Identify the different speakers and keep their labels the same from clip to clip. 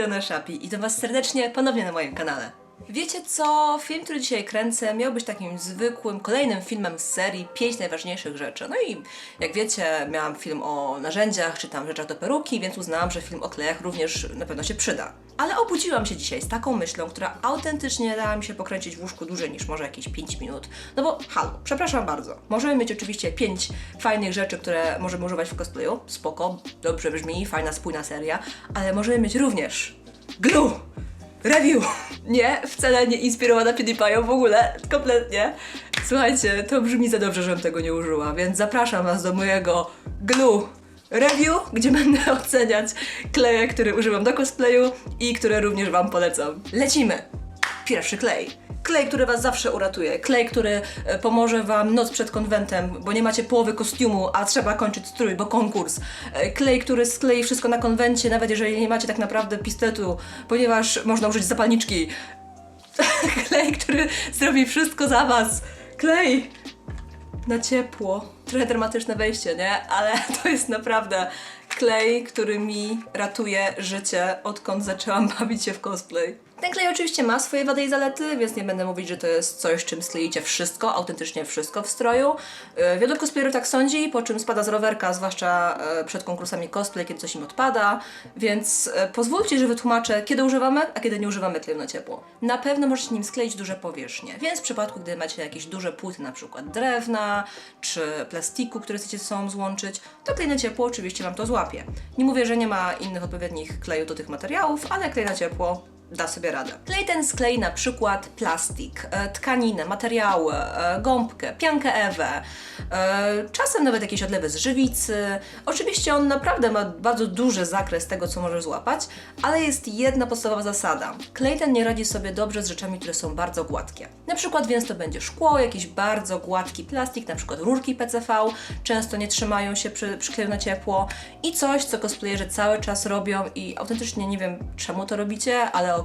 Speaker 1: Fiona Shapi i witam was serdecznie ponownie na moim kanale. Wiecie co? Film, który dzisiaj kręcę, miał być takim zwykłym, kolejnym filmem z serii 5 najważniejszych rzeczy. No i jak wiecie, miałam film o narzędziach, czy tam rzeczach do peruki, więc uznałam, że film o klejach również na pewno się przyda. Ale obudziłam się dzisiaj z taką myślą, która autentycznie dała mi się pokręcić w łóżku dłużej niż może jakieś 5 minut. No bo halo, przepraszam bardzo. Możemy mieć oczywiście 5 fajnych rzeczy, które możemy używać w cosplayu. Spoko, dobrze brzmi, fajna, spójna seria. Ale możemy mieć również glue! Review! Nie, wcale nie inspirowana PewDiePie'em w ogóle, kompletnie. Słuchajcie, to brzmi za dobrze, żebym tego nie użyła, więc zapraszam was do mojego glue review, gdzie będę oceniać kleje, które używam do cosplayu i które również wam polecam. Lecimy! Pierwszy klej. Klej, który was zawsze uratuje. Klej, który pomoże wam noc przed konwentem, bo nie macie połowy kostiumu, a trzeba kończyć strój, bo konkurs. Klej, który sklei wszystko na konwencie, nawet jeżeli nie macie tak naprawdę pistoletu, ponieważ można użyć zapalniczki. Klej, który zrobi wszystko za was. Klej na ciepło. Trochę dramatyczne wejście, nie? Ale to jest naprawdę klej, który mi ratuje życie, odkąd zaczęłam bawić się w cosplay. Ten klej oczywiście ma swoje wady i zalety, więc nie będę mówić, że to jest coś, czym skleicie wszystko, autentycznie wszystko w stroju. Wielu cosplayerów tak sądzi, po czym spada z rowerka, zwłaszcza przed konkursami cosplay, kiedy coś im odpada, więc pozwólcie, że wytłumaczę, kiedy używamy, a kiedy nie używamy kleju na ciepło. Na pewno możecie nim skleić duże powierzchnie, więc w przypadku, gdy macie jakieś duże płyty, na przykład drewna, czy plastiku, które chcecie ze sobą złączyć, to klej na ciepło oczywiście wam to złapie. Nie mówię, że nie ma innych odpowiednich klejów do tych materiałów, ale klej na ciepło da sobie radę. Klej ten sklei na przykład plastik, tkaninę, materiały, gąbkę, piankę Ewę, czasem nawet jakieś odlewy z żywicy. Oczywiście on naprawdę ma bardzo duży zakres tego, co może złapać, ale jest jedna podstawowa zasada. Klej ten nie radzi sobie dobrze z rzeczami, które są bardzo gładkie. Na przykład więc to będzie szkło, jakiś bardzo gładki plastik, na przykład rurki PCV, często nie trzymają się przy kleju na ciepło i coś, co cosplayerzy cały czas robią i autentycznie nie wiem, czemu to robicie, ale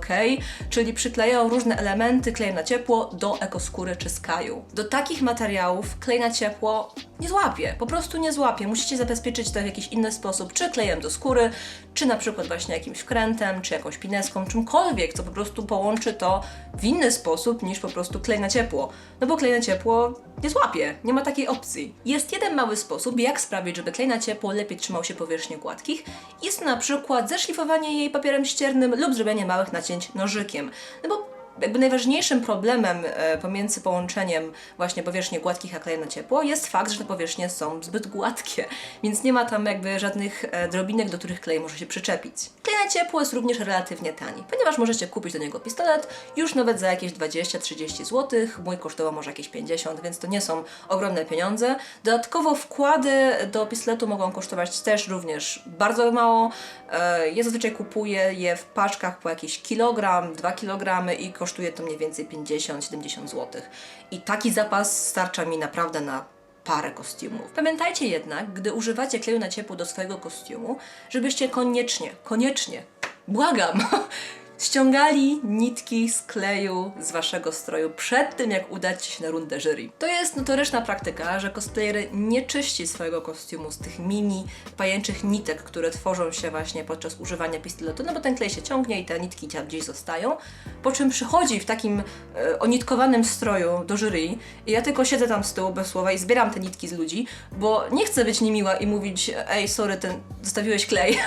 Speaker 1: czyli przyklejają różne elementy klejem na ciepło do ekoskóry czy skaju. Do takich materiałów klej na ciepło nie złapie, po prostu nie złapie. Musicie zabezpieczyć to w jakiś inny sposób, czy klejem do skóry, czy na przykład właśnie jakimś wkrętem, czy jakąś pineską, czymkolwiek, co po prostu połączy to w inny sposób niż po prostu klej na ciepło. No bo klej na ciepło nie złapie, nie ma takiej opcji. Jest jeden mały sposób, jak sprawić, żeby klej na ciepło lepiej trzymał się powierzchni gładkich. Jest na przykład zeszlifowanie jej papierem ściernym lub zrobienie małych nacięć nożykiem. No bo jakby najważniejszym problemem pomiędzy połączeniem właśnie powierzchni gładkich a klejem na ciepło jest fakt, że te powierzchnie są zbyt gładkie, więc nie ma tam jakby żadnych drobinek, do których klej może się przyczepić. Klej na ciepło jest również relatywnie tani, ponieważ możecie kupić do niego pistolet już nawet za jakieś 20-30 zł, mój kosztował może jakieś 50, więc to nie są ogromne pieniądze. Dodatkowo wkłady do pistoletu mogą kosztować też również bardzo mało. Ja zazwyczaj kupuję je w paczkach po jakiś kilogram, 2 kg i kosztuje to mniej więcej 50-70 zł. I taki zapas starcza mi naprawdę na parę kostiumów. Pamiętajcie jednak, gdy używacie kleju na ciepło do swojego kostiumu, żebyście koniecznie, błagam, ściągali nitki z kleju z waszego stroju przed tym, jak udacie się na rundę jury. To jest notoryczna praktyka, że cosplayery nie czyści swojego kostiumu z tych mini pajęczych nitek, które tworzą się właśnie podczas używania pistoletu, no bo ten klej się ciągnie i te nitki gdzieś zostają, po czym przychodzi w takim onitkowanym stroju do jury i ja tylko siedzę tam z tyłu bez słowa i zbieram te nitki z ludzi, bo nie chcę być niemiła i mówić, ej, sorry, zostawiłeś klej,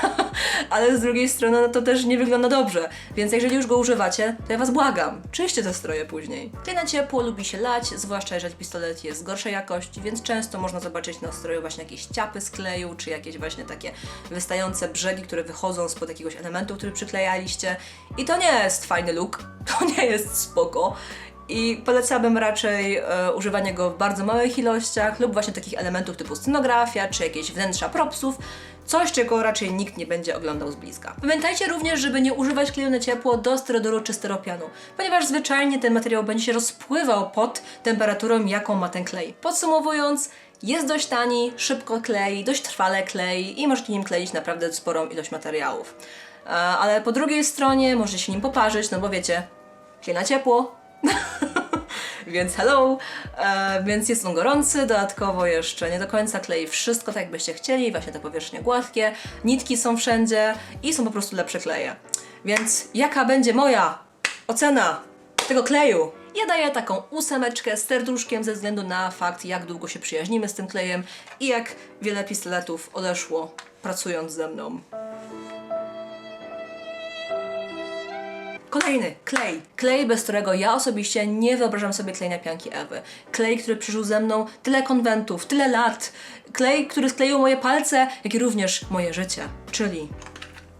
Speaker 1: ale z drugiej strony no to też nie wygląda dobrze. Więc jeżeli już go używacie, to ja was błagam, czyście te stroje później. Klej na ciepło lubi się lać, zwłaszcza jeżeli pistolet jest z gorszej jakości, więc często można zobaczyć na stroju właśnie jakieś ciapy z kleju, czy jakieś właśnie takie wystające brzegi, które wychodzą spod jakiegoś elementu, który przyklejaliście. I to nie jest fajny look, to nie jest spoko. I polecałabym raczej używanie go w bardzo małych ilościach lub właśnie takich elementów typu scenografia, czy jakieś wnętrza propsów, coś, czego raczej nikt nie będzie oglądał z bliska. Pamiętajcie również, żeby nie używać kleju na ciepło do styrodoru czy styropianu, ponieważ zwyczajnie ten materiał będzie się rozpływał pod temperaturą, jaką ma ten klej. Podsumowując, jest dość tani, szybko klei, dość trwale klei i możecie nim kleić naprawdę sporą ilość materiałów. Ale po drugiej stronie możecie się nim poparzyć, no bo wiecie, klej na ciepło. Więc hello, więc jest on gorący, dodatkowo jeszcze nie do końca klei wszystko tak jakbyście chcieli, właśnie te powierzchnie gładkie, nitki są wszędzie i są po prostu lepsze kleje. Więc jaka będzie moja ocena tego kleju? Ja daję taką 8 z serduszkiem ze względu na fakt, jak długo się przyjaźnimy z tym klejem i jak wiele pistoletów odeszło pracując ze mną. Kolejny klej. Klej, bez którego ja osobiście nie wyobrażam sobie klejenia pianki Ewy. Klej, który przeżył ze mną tyle konwentów, tyle lat. Klej, który skleił moje palce, jak i również moje życie. Czyli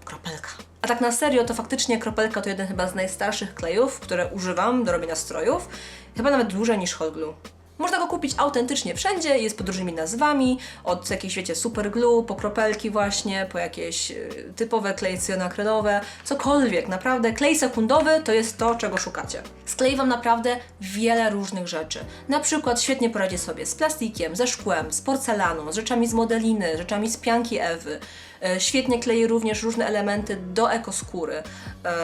Speaker 1: kropelka. A tak na serio, to faktycznie kropelka to jeden chyba z najstarszych klejów, które używam do robienia strojów. Chyba nawet dłużej niż hot glue. Można go kupić autentycznie wszędzie, jest pod różnymi nazwami, od jakiejś, wiecie, super glue, po kropelki właśnie, po jakieś typowe kleje cyjanokrylowe, cokolwiek, naprawdę. Klej sekundowy to jest to, czego szukacie. Sklei Wam naprawdę wiele różnych rzeczy. Na przykład świetnie poradzi sobie z plastikiem, ze szkłem, z porcelaną, z rzeczami z modeliny, rzeczami z pianki Ewy. Świetnie klei również różne elementy do ekoskóry.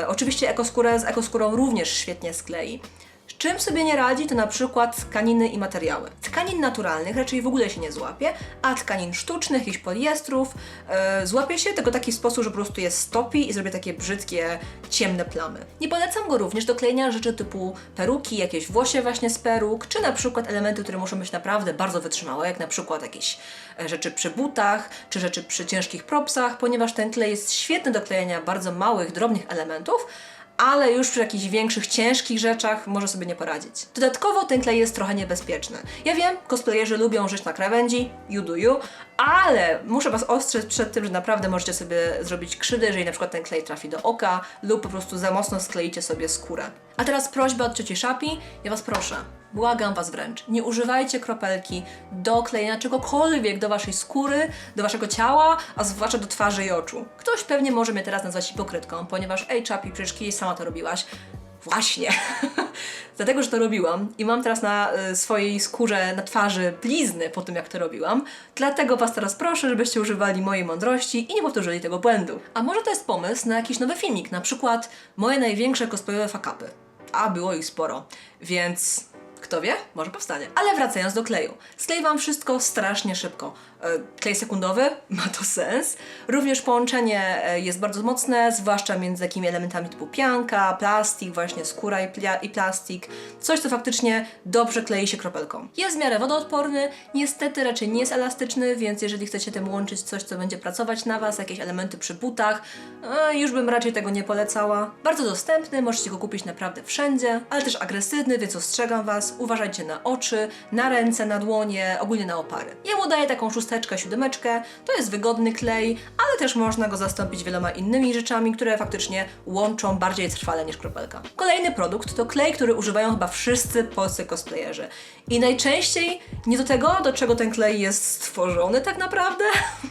Speaker 1: Oczywiście ekoskórę z ekoskórą również świetnie sklei. Z czym sobie nie radzi, to na przykład tkaniny i materiały. Tkanin naturalnych raczej w ogóle się nie złapie, a tkanin sztucznych, jakichś poliestrów, złapie się tylko w taki sposób, że po prostu je stopi i zrobię takie brzydkie, ciemne plamy. Nie polecam go również do klejenia rzeczy typu peruki, jakieś włosie właśnie z peruk, czy na przykład elementy, które muszą być naprawdę bardzo wytrzymałe, jak na przykład jakieś rzeczy przy butach, czy rzeczy przy ciężkich propsach, ponieważ ten klej jest świetny do klejenia bardzo małych, drobnych elementów, ale już przy jakichś większych, ciężkich rzeczach może sobie nie poradzić. Dodatkowo ten klej jest trochę niebezpieczny. Ja wiem, cosplayerzy lubią żyć na krawędzi, you do you, ale muszę Was ostrzec przed tym, że naprawdę możecie sobie zrobić krzywdę, jeżeli na przykład ten klej trafi do oka lub po prostu za mocno skleicie sobie skórę. A teraz prośba od cioci Szapi, ja Was proszę, błagam Was wręcz, nie używajcie kropelki do klejenia czegokolwiek do Waszej skóry, do Waszego ciała, a zwłaszcza do twarzy i oczu. Ktoś pewnie może mnie teraz nazwać hipokrytką, ponieważ ej Szapi, przecież kiedyś sama to robiłaś. Właśnie. Dlatego, że to robiłam i mam teraz na swojej skórze, na twarzy blizny po tym, jak to robiłam. Dlatego Was teraz proszę, żebyście używali mojej mądrości i nie powtórzyli tego błędu. A może to jest pomysł na jakiś nowy filmik, na przykład moje największe cosplayowe fuck-upy. A było ich sporo, więc kto wie, może powstanie. Ale wracając do kleju. Skleję Wam wszystko strasznie szybko. Klej sekundowy, ma to sens. Również połączenie jest bardzo mocne, zwłaszcza między takimi elementami typu pianka, plastik, właśnie skóra i plastik. Coś, co faktycznie dobrze klei się kropelką. Jest w miarę wodoodporny, niestety raczej nie jest elastyczny, więc jeżeli chcecie tym łączyć coś, co będzie pracować na Was, jakieś elementy przy butach, już bym raczej tego nie polecała. Bardzo dostępny, możecie go kupić naprawdę wszędzie, ale też agresywny, więc ostrzegam Was, uważajcie na oczy, na ręce, na dłonie, ogólnie na opary. Ja mu daję taką 6, 7, to jest wygodny klej, ale też można go zastąpić wieloma innymi rzeczami, które faktycznie łączą bardziej trwale niż kropelka. Kolejny produkt to klej, który używają chyba wszyscy polscy cosplayerzy. I najczęściej nie do tego, do czego ten klej jest stworzony tak naprawdę.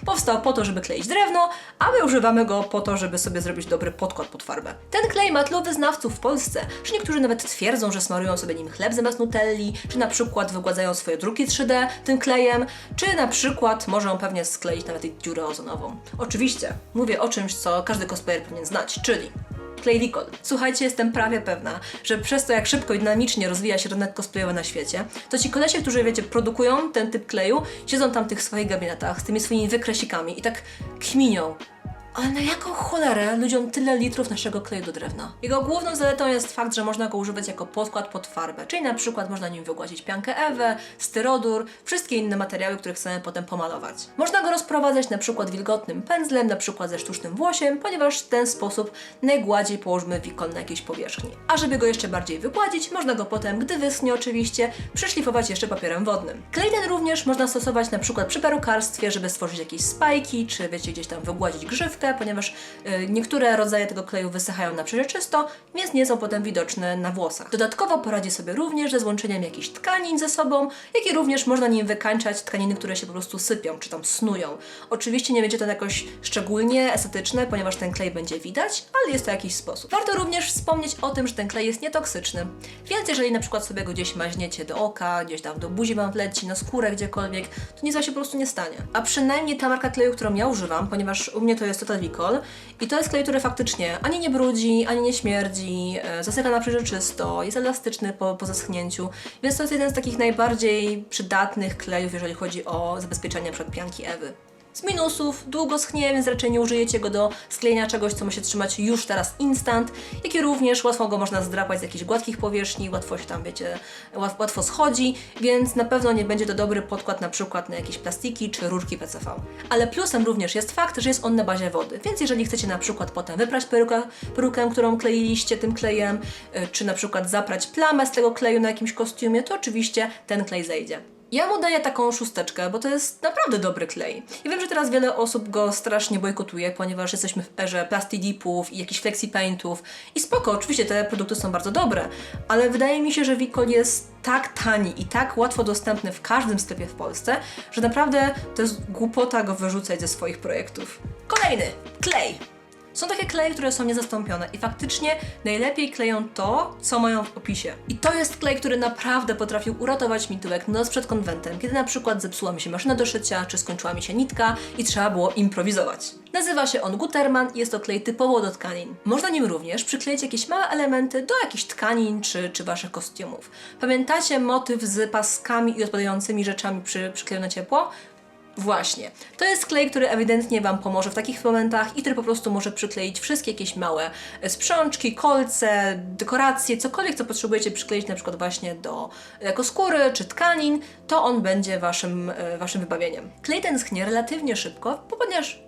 Speaker 1: Powstał po to, żeby kleić drewno, a my używamy go po to, żeby sobie zrobić dobry podkład pod farbę. Ten klej ma tylu wyznawców w Polsce, że niektórzy nawet twierdzą, że smarują sobie nim chleb zamiast nutelli, czy na przykład wygładzają swoje druki 3D tym klejem, czy na przykład może on pewnie skleić nawet i dziurę ozonową. Oczywiście, mówię o czymś, co każdy cosplayer powinien znać, czyli klej Wicol. Słuchajcie, jestem prawie pewna, że przez to, jak szybko i dynamicznie rozwija się rynek cosplayowy na świecie, to ci kolesie, którzy, wiecie, produkują ten typ kleju, siedzą tam w tych swoich gabinetach z tymi swoimi wykresikami i tak kminią. Ale na jaką cholerę ludziom tyle litrów naszego kleju do drewna? Jego główną zaletą jest fakt, że można go używać jako podkład pod farbę, czyli na przykład można nim wygładzić piankę Ewę, styrodur, wszystkie inne materiały, które chcemy potem pomalować. Można go rozprowadzać na przykład wilgotnym pędzlem, na przykład ze sztucznym włosiem, ponieważ w ten sposób najgładziej położymy wikol na jakiejś powierzchni. A żeby go jeszcze bardziej wygładzić, można go potem, gdy wyschnie oczywiście, przyszlifować jeszcze papierem wodnym. Klej ten również można stosować na przykład przy perukarstwie, żeby stworzyć jakieś spajki, czy wiecie, gdzieś tam wygładzić grzywkę, ponieważ niektóre rodzaje tego kleju wysychają na przezroczysto, więc nie są potem widoczne na włosach. Dodatkowo poradzi sobie również ze złączeniem jakichś tkanin ze sobą, jak i również można nim wykańczać tkaniny, które się po prostu sypią, czy tam snują. Oczywiście nie będzie to jakoś szczególnie estetyczne, ponieważ ten klej będzie widać, ale jest to jakiś sposób. Warto również wspomnieć o tym, że ten klej jest nietoksyczny, więc jeżeli na przykład sobie go gdzieś maźniecie do oka, gdzieś tam do buzi wam wleci, na skórę gdziekolwiek, to nic wam się po prostu nie stanie. A przynajmniej ta marka kleju, którą ja używam, ponieważ u mnie to jest Total Wicol i to jest klej, który faktycznie ani nie brudzi, ani nie śmierdzi, zasycha na przezroczysto, jest elastyczny po zaschnięciu, więc to jest jeden z takich najbardziej przydatnych klejów, jeżeli chodzi o zabezpieczenie przed pianki Ewy. Z minusów, długo schnie, więc raczej nie użyjecie go do sklejenia czegoś, co ma się trzymać już teraz instant, jak i również łatwo go można zdrapać z jakichś gładkich powierzchni, łatwo się tam, wiecie, łatwo schodzi, więc na pewno nie będzie to dobry podkład na przykład na jakieś plastiki czy rurki PCV. Ale plusem również jest fakt, że jest on na bazie wody, więc jeżeli chcecie na przykład potem wyprać perukę, którą kleiliście tym klejem, czy na przykład zaprać plamę z tego kleju na jakimś kostiumie, to oczywiście ten klej zejdzie. Ja mu daję taką 6, bo to jest naprawdę dobry klej. Ja wiem, że teraz wiele osób go strasznie bojkotuje, ponieważ jesteśmy w erze plastidipów i jakichś flexipaintów. I spoko, oczywiście te produkty są bardzo dobre, ale wydaje mi się, że Wicol jest tak tani i tak łatwo dostępny w każdym sklepie w Polsce, że naprawdę to jest głupota go wyrzucać ze swoich projektów. Kolejny, klej. Są takie kleje, które są niezastąpione i faktycznie najlepiej kleją to, co mają w opisie. I to jest klej, który naprawdę potrafił uratować mi tyłek noc przed konwentem, kiedy na przykład zepsuła mi się maszyna do szycia, czy skończyła mi się nitka i trzeba było improwizować. Nazywa się on Gutermann i jest to klej typowo do tkanin. Można nim również przykleić jakieś małe elementy do jakichś tkanin czy waszych kostiumów. Pamiętacie motyw z paskami i odpadającymi rzeczami przy przykleju na ciepło? Właśnie. To jest klej, który ewidentnie Wam pomoże w takich momentach i który po prostu może przykleić wszystkie jakieś małe sprzączki, kolce, dekoracje, cokolwiek, co potrzebujecie przykleić na przykład właśnie do jako skóry czy tkanin, to on będzie waszym wybawieniem. Klej ten schnie relatywnie szybko, ponieważ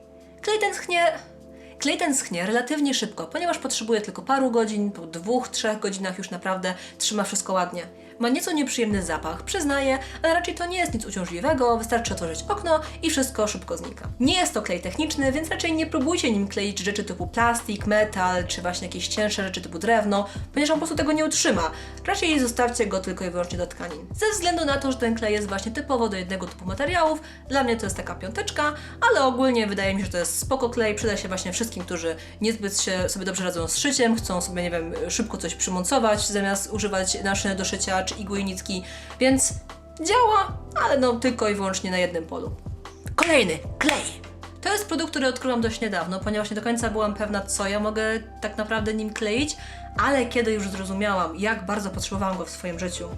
Speaker 1: klej ten schnie relatywnie szybko, ponieważ potrzebuje tylko paru godzin, po 2-3 godzinach już naprawdę trzyma wszystko ładnie. Ma nieco nieprzyjemny zapach, przyznaję, ale raczej to nie jest nic uciążliwego, wystarczy otworzyć okno i wszystko szybko znika. Nie jest to klej techniczny, więc raczej nie próbujcie nim kleić rzeczy typu plastik, metal, czy właśnie jakieś cięższe rzeczy typu drewno, ponieważ on po prostu tego nie utrzyma. Raczej zostawcie go tylko i wyłącznie do tkanin. Ze względu na to, że ten klej jest właśnie typowo do jednego typu materiałów, dla mnie to jest taka 5, ale ogólnie wydaje mi się, że to jest spoko klej, przyda się właśnie wszystkim, którzy niezbyt się sobie dobrze radzą z szyciem, chcą sobie, nie wiem, szybko coś przymocować, zamiast używać maszyny do szycia, czy igły i nitki, więc działa, ale no tylko i wyłącznie na jednym polu. Kolejny, klej. To jest produkt, który odkryłam dość niedawno, ponieważ nie do końca byłam pewna, co ja mogę tak naprawdę nim kleić, ale kiedy już zrozumiałam, jak bardzo potrzebowałam go w swoim życiu,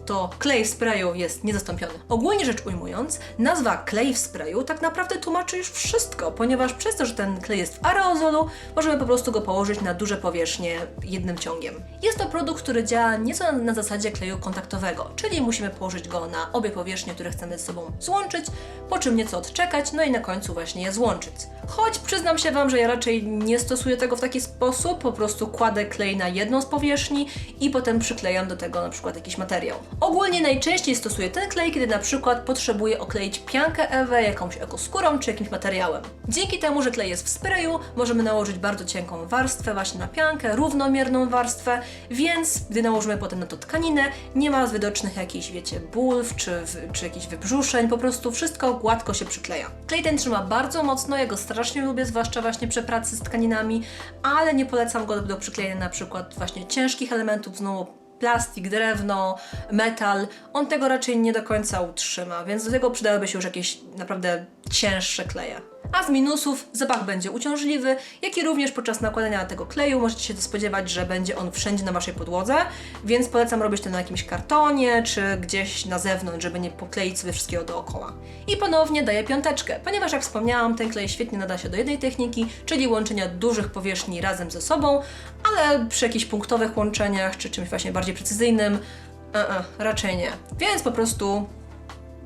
Speaker 1: to klej w sprayu jest niezastąpiony. Ogólnie rzecz ujmując, nazwa klej w sprayu tak naprawdę tłumaczy już wszystko, ponieważ przez to, że ten klej jest w aerozolu, możemy po prostu go położyć na duże powierzchnie jednym ciągiem. Jest to produkt, który działa nieco na zasadzie kleju kontaktowego, czyli musimy położyć go na obie powierzchnie, które chcemy ze sobą złączyć, po czym nieco odczekać, no i na końcu właśnie je złączyć. Choć przyznam się Wam, że ja raczej nie stosuję tego w taki sposób, po prostu kładę klej na jedną z powierzchni i potem przyklejam do tego na przykład jakiś materiał. Ogólnie najczęściej stosuję ten klej, kiedy na przykład potrzebuję okleić piankę Ewę jakąś ekoskórą czy jakimś materiałem. Dzięki temu, że klej jest w sprayu, możemy nałożyć bardzo cienką warstwę właśnie na piankę, równomierną warstwę, więc gdy nałożymy potem na to tkaninę, nie ma widocznych jakichś, wiecie, bulw czy jakichś wybrzuszeń, po prostu wszystko gładko się przykleja. Klej ten trzyma bardzo mocno, ja go strasznie lubię, zwłaszcza właśnie przy pracy z tkaninami, ale nie polecam go do przyklejenia na przykład właśnie ciężkich elementów, znowu plastik, drewno, metal, on tego raczej nie do końca utrzyma, więc do tego przydałyby się już jakieś naprawdę cięższe kleje. A z minusów zapach będzie uciążliwy, jak i również podczas nakładania tego kleju możecie się spodziewać, że będzie on wszędzie na waszej podłodze, więc polecam robić to na jakimś kartonie czy gdzieś na zewnątrz, żeby nie pokleić sobie wszystkiego dookoła. I ponownie daję 5, ponieważ jak wspomniałam, ten klej świetnie nada się do jednej techniki, czyli łączenia dużych powierzchni razem ze sobą, ale przy jakichś punktowych łączeniach czy czymś właśnie bardziej precyzyjnym, raczej nie. Więc po prostu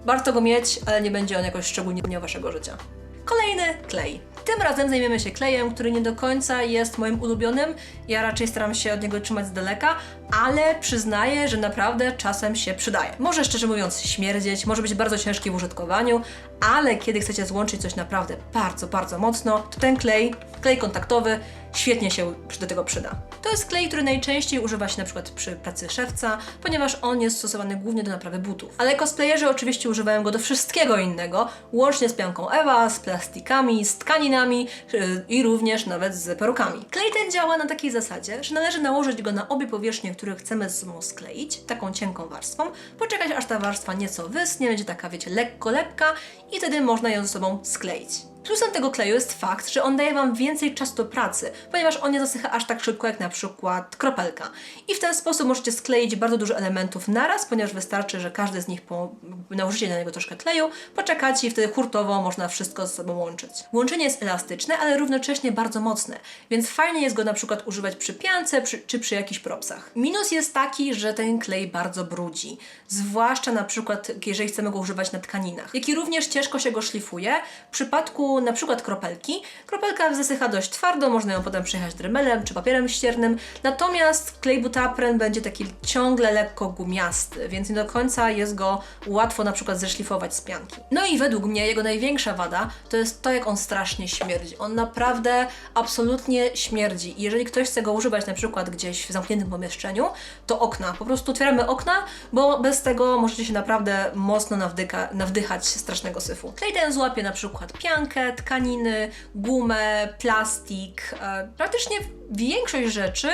Speaker 1: warto go mieć, ale nie będzie on jakoś szczególnie pełniał waszego życia. Kolejny klej. Tym razem zajmiemy się klejem, który nie do końca jest moim ulubionym. Ja raczej staram się od niego trzymać z daleka, ale przyznaję, że naprawdę czasem się przydaje. Może szczerze mówiąc śmierdzieć, może być bardzo ciężki w użytkowaniu, ale kiedy chcecie złączyć coś naprawdę bardzo, bardzo mocno, to ten klej kontaktowy, świetnie się do tego przyda. To jest klej, który najczęściej używa się na przykład przy pracy szewca, ponieważ on jest stosowany głównie do naprawy butów. Ale cosplayerzy oczywiście używają go do wszystkiego innego, łącznie z pianką Ewa, z plastikami, z tkaninami i również nawet z perukami. Klej ten działa na takiej zasadzie, że należy nałożyć go na obie powierzchnie, które chcemy ze sobą skleić, taką cienką warstwą, poczekać aż ta warstwa nieco wysnie, będzie taka, wiecie, lekko lepka i wtedy można ją ze sobą skleić. Plusem tego kleju jest fakt, że on daje Wam więcej czasu do pracy, ponieważ on nie zasycha aż tak szybko jak na przykład kropelka. I w ten sposób możecie skleić bardzo dużo elementów naraz, ponieważ wystarczy, że każdy z nich nałożycie na niego troszkę kleju, poczekacie i wtedy hurtowo można wszystko ze sobą łączyć. Łączenie jest elastyczne, ale równocześnie bardzo mocne, więc fajnie jest go na przykład używać przy piance czy przy jakichś propsach. Minus jest taki, że ten klej bardzo brudzi, zwłaszcza na przykład jeżeli chcemy go używać na tkaninach, jak i również ciężko się go szlifuje. W przypadku na przykład kropelki, kropelka zasycha dość twardo, można ją potem przejechać dremelem czy papierem ściernym, natomiast klej butapren będzie taki ciągle lekko gumiasty, więc nie do końca jest go łatwo na przykład zeszlifować z pianki. No i według mnie jego największa wada to jest to, jak on strasznie śmierdzi. On naprawdę absolutnie śmierdzi i jeżeli ktoś chce go używać na przykład gdzieś w zamkniętym pomieszczeniu, to okna. Po prostu otwieramy okna, bo bez tego możecie się naprawdę mocno nawdychać strasznego syfu. Klej ten złapie na przykład piankę, tkaniny, gumę, plastik, praktycznie większość rzeczy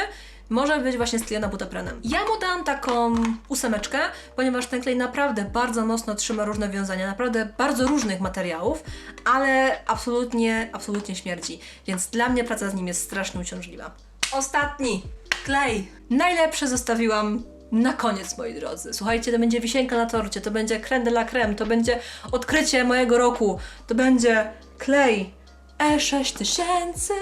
Speaker 1: może być właśnie sklejona butaprenem. Ja mu dam taką 8, ponieważ ten klej naprawdę bardzo mocno trzyma różne wiązania, naprawdę bardzo różnych materiałów, ale absolutnie śmierdzi, więc dla mnie praca z nim jest strasznie uciążliwa. Ostatni klej. Najlepszy zostawiłam na koniec, moi drodzy. Słuchajcie, to będzie wisienka na torcie, to będzie crème de la crème, to będzie odkrycie mojego roku, to będzie klej E6000.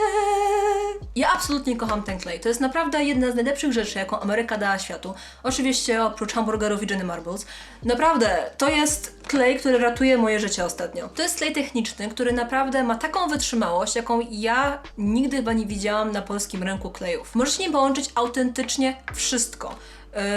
Speaker 1: Ja absolutnie kocham ten klej. To jest naprawdę jedna z najlepszych rzeczy, jaką Ameryka dała światu. Oczywiście oprócz hamburgerów i Jenny Marbles. Naprawdę, to jest klej, który ratuje moje życie ostatnio. To jest klej techniczny, który naprawdę ma taką wytrzymałość, jaką ja nigdy chyba nie widziałam na polskim rynku klejów. Możecie nim połączyć autentycznie wszystko.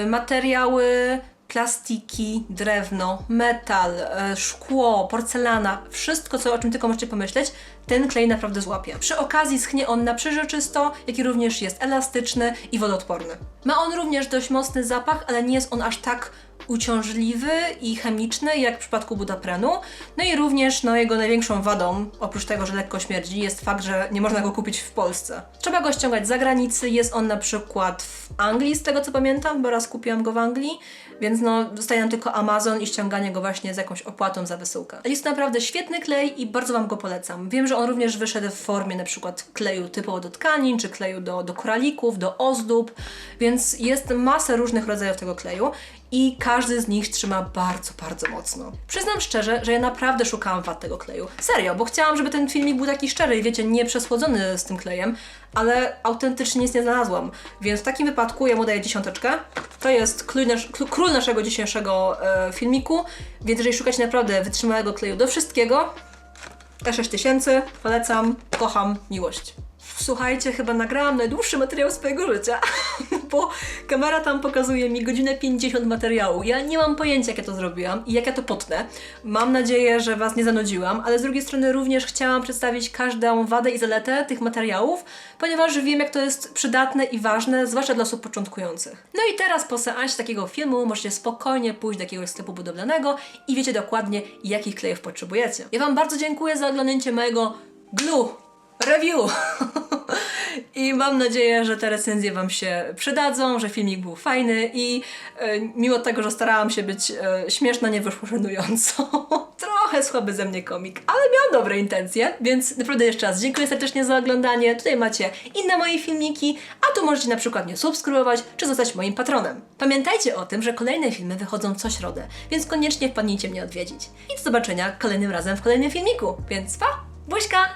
Speaker 1: Materiały, plastiki, drewno, metal, szkło, porcelana, wszystko, o czym tylko możecie pomyśleć, ten klej naprawdę złapie. Przy okazji schnie on na przeźroczysto, jak i również jest elastyczny i wodoodporny. Ma on również dość mocny zapach, ale nie jest on aż tak uciążliwy i chemiczny jak w przypadku budaprenu. No i również jego największą wadą, oprócz tego, że lekko śmierdzi, jest fakt, że nie można go kupić w Polsce. Trzeba go ściągać z zagranicy, jest on na przykład w Anglii, z tego co pamiętam, bo raz kupiłam go w Anglii, więc zostaje nam tylko Amazon i ściąganie go właśnie z jakąś opłatą za wysyłkę. Jest to naprawdę świetny klej i bardzo Wam go polecam. Wiem, że on również wyszedł w formie na przykład kleju typowo do tkanin, czy kleju do koralików, do ozdób, więc jest masa różnych rodzajów tego kleju i każdy z nich trzyma bardzo, bardzo mocno. Przyznam szczerze, że ja naprawdę szukałam wad tego kleju. Serio, bo chciałam, żeby ten filmik był taki szczery i wiecie, nie przesłodzony z tym klejem, ale autentycznie nic nie znalazłam. Więc w takim wypadku ja mu daję 10. To jest król naszego dzisiejszego filmiku, więc jeżeli szukacie naprawdę wytrzymałego kleju do wszystkiego, E6000, polecam, kocham, miłość. Słuchajcie, chyba nagrałam najdłuższy materiał swojego życia, bo kamera tam pokazuje mi godzinę 50 materiału. Ja nie mam pojęcia, jak ja to zrobiłam i jak ja to potnę. Mam nadzieję, że Was nie zanudziłam, ale z drugiej strony również chciałam przedstawić każdą wadę i zaletę tych materiałów, ponieważ wiem, jak to jest przydatne i ważne, zwłaszcza dla osób początkujących. No i teraz po seansie takiego filmu możecie spokojnie pójść do jakiegoś sklepu budowlanego i wiecie dokładnie, jakich klejów potrzebujecie. Ja Wam bardzo dziękuję za oglądnięcie mojego glue review. I mam nadzieję, że te recenzje Wam się przydadzą, że filmik był fajny i mimo tego, że starałam się być śmieszna, nie wyszło żenująco. Trochę słaby ze mnie komik, ale miałam dobre intencje, więc naprawdę jeszcze raz dziękuję serdecznie za oglądanie. Tutaj macie inne moje filmiki, a tu możecie na przykład mnie subskrybować, czy zostać moim patronem. Pamiętajcie o tym, że kolejne filmy wychodzą co środę, więc koniecznie wpadnijcie mnie odwiedzić. I do zobaczenia kolejnym razem w kolejnym filmiku, więc pa! Buźka!